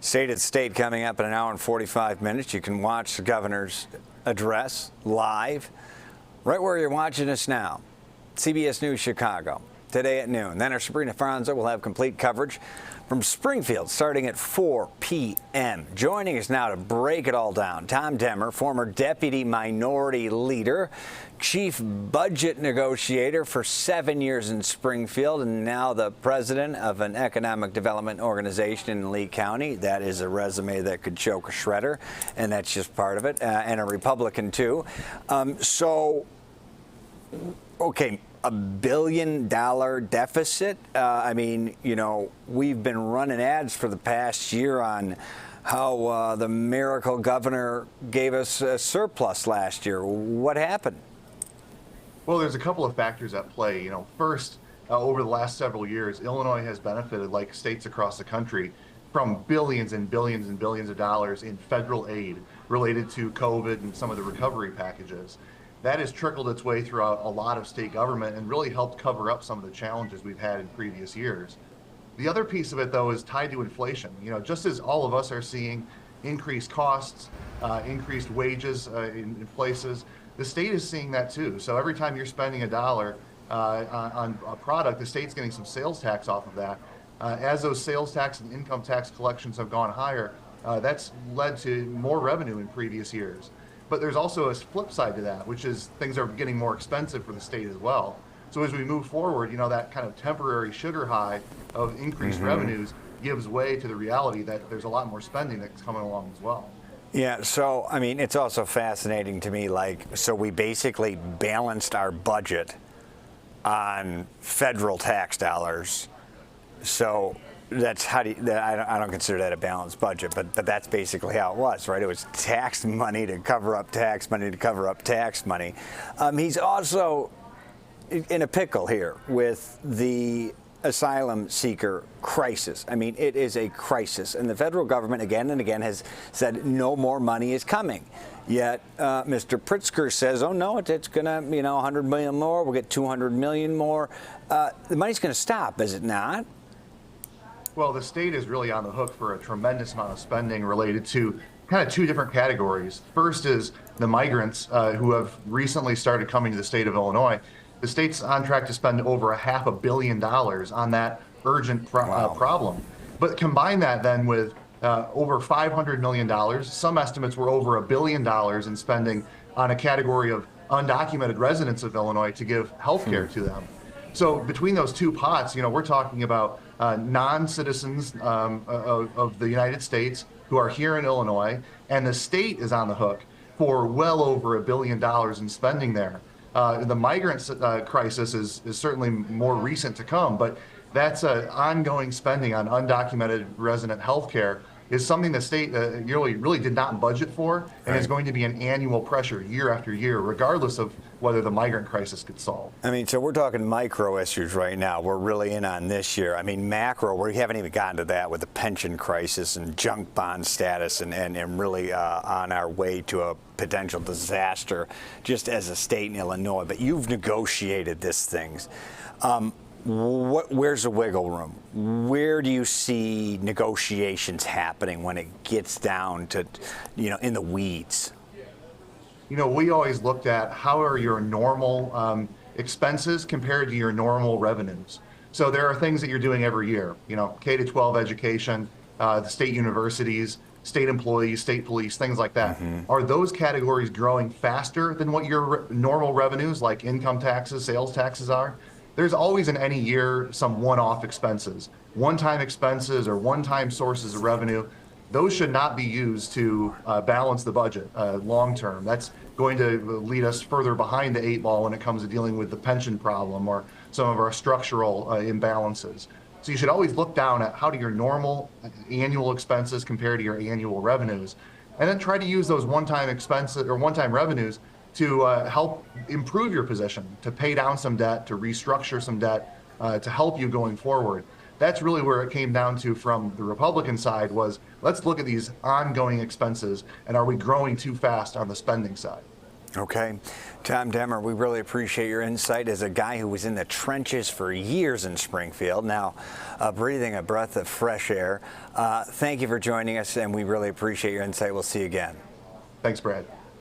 State of the State coming up in an hour and 45 minutes. You can watch the governor's address live right where you're watching us now. CBS News Chicago today at noon. Then our Sabrina Franza will have complete coverage from Springfield starting at 4 p.m. Joining us now to break it all down, Tom Demmer, former Deputy Minority Leader, Chief Budget Negotiator for 7 years in Springfield, and now the President of an economic development organization in Lee County. That is a resume that could choke a shredder, and that's just part of it, and a Republican too. Okay. $1 billion deficit. I mean, you know, we've been running ads for the past year on how the miracle governor gave us a surplus last year. What happened? Well, there's a couple of factors at play. You know, first, over the last several years, Illinois has benefited, like states across the country, from billions and billions and billions of dollars in federal aid related to COVID and some of the recovery packages. That has trickled its way throughout a lot of state government and really helped cover up some of the challenges we've had in previous years. The other piece of it, though, is tied to inflation. You know, just as all of us are seeing increased costs, increased wages in places, the state is seeing that too. So every time you're spending $1 on a product, the state's getting some sales tax off of that. As those sales tax and income tax collections have gone higher, that's led to more revenue in previous years. But there's also a flip side to that, which is things are getting more expensive for the state as well. So as we move forward, you know, that kind of temporary sugar high of increased revenues gives way to the reality that there's a lot more spending that's coming along as well. Yeah, so, I mean, it's also fascinating to me, like, so we basically balanced our budget on federal tax dollars. So that's how do you, I don't consider that a balanced budget, but that's basically how it was, right? It was tax money to cover up tax money to cover up tax money. He's also in a pickle here with the asylum seeker crisis. I mean, it is a crisis, and the federal government again and again has said no more money is coming. Yet Mr. Pritzker says, oh no, it's gonna, you know, 100 million more. We'll get 200 million more. The money's gonna stop, is it not? Well, the state is really on the hook for a tremendous amount of spending related to kind of two different categories. First is the migrants who have recently started coming to the state of Illinois. The state's on track to spend over $500 million on that urgent problem. But combine that then with over $500 million. Some estimates were over $1 billion in spending on a category of undocumented residents of Illinois to give health care to them. So between those two pots, you know, we're talking about non-citizens of the United States who are here in Illinois, and the state is on the hook for well over $1 billion in spending there. The migrant crisis is certainly more recent to come, but that's ongoing spending on undocumented resident health care is something the state really did not budget for, and is going to be an annual pressure year after year, regardless of whether the migrant crisis gets solved. I mean, so we're talking micro issues right now. We're really in on this year. I mean, macro, we haven't even gotten to that with the pension crisis and junk bond status and really on our way to a potential disaster just as a state in Illinois. But you've negotiated these things. Where's the wiggle room? Where do you see negotiations happening when it gets down to, you know, in the weeds? You know, we always looked at how are your normal expenses compared to your normal revenues. So there are things that you're doing every year, you know, K-12 education, the state universities, state employees, state police, things like that. Are those categories growing faster than what your normal revenues like income taxes, sales taxes are? There's always in any year some one-off expenses, one-time expenses or one-time sources of revenue. Those should not be used to balance the budget long-term. That's going to lead us further behind the 8 ball when it comes to dealing with the pension problem or some of our structural imbalances. So you should always look down at how do your normal annual expenses compare to your annual revenues, and then try to use those one-time expenses or one-time revenues to help improve your position, to pay down some debt, to restructure some debt, to help you going forward. That's really where it came down to from the Republican side was, let's look at these ongoing expenses and are we growing too fast on the spending side? Okay. Tom Demmer, we really appreciate your insight as a guy who was in the trenches for years in Springfield, now breathing a breath of fresh air. Thank you for joining us, and we really appreciate your insight. We'll see you again. Thanks, Brad.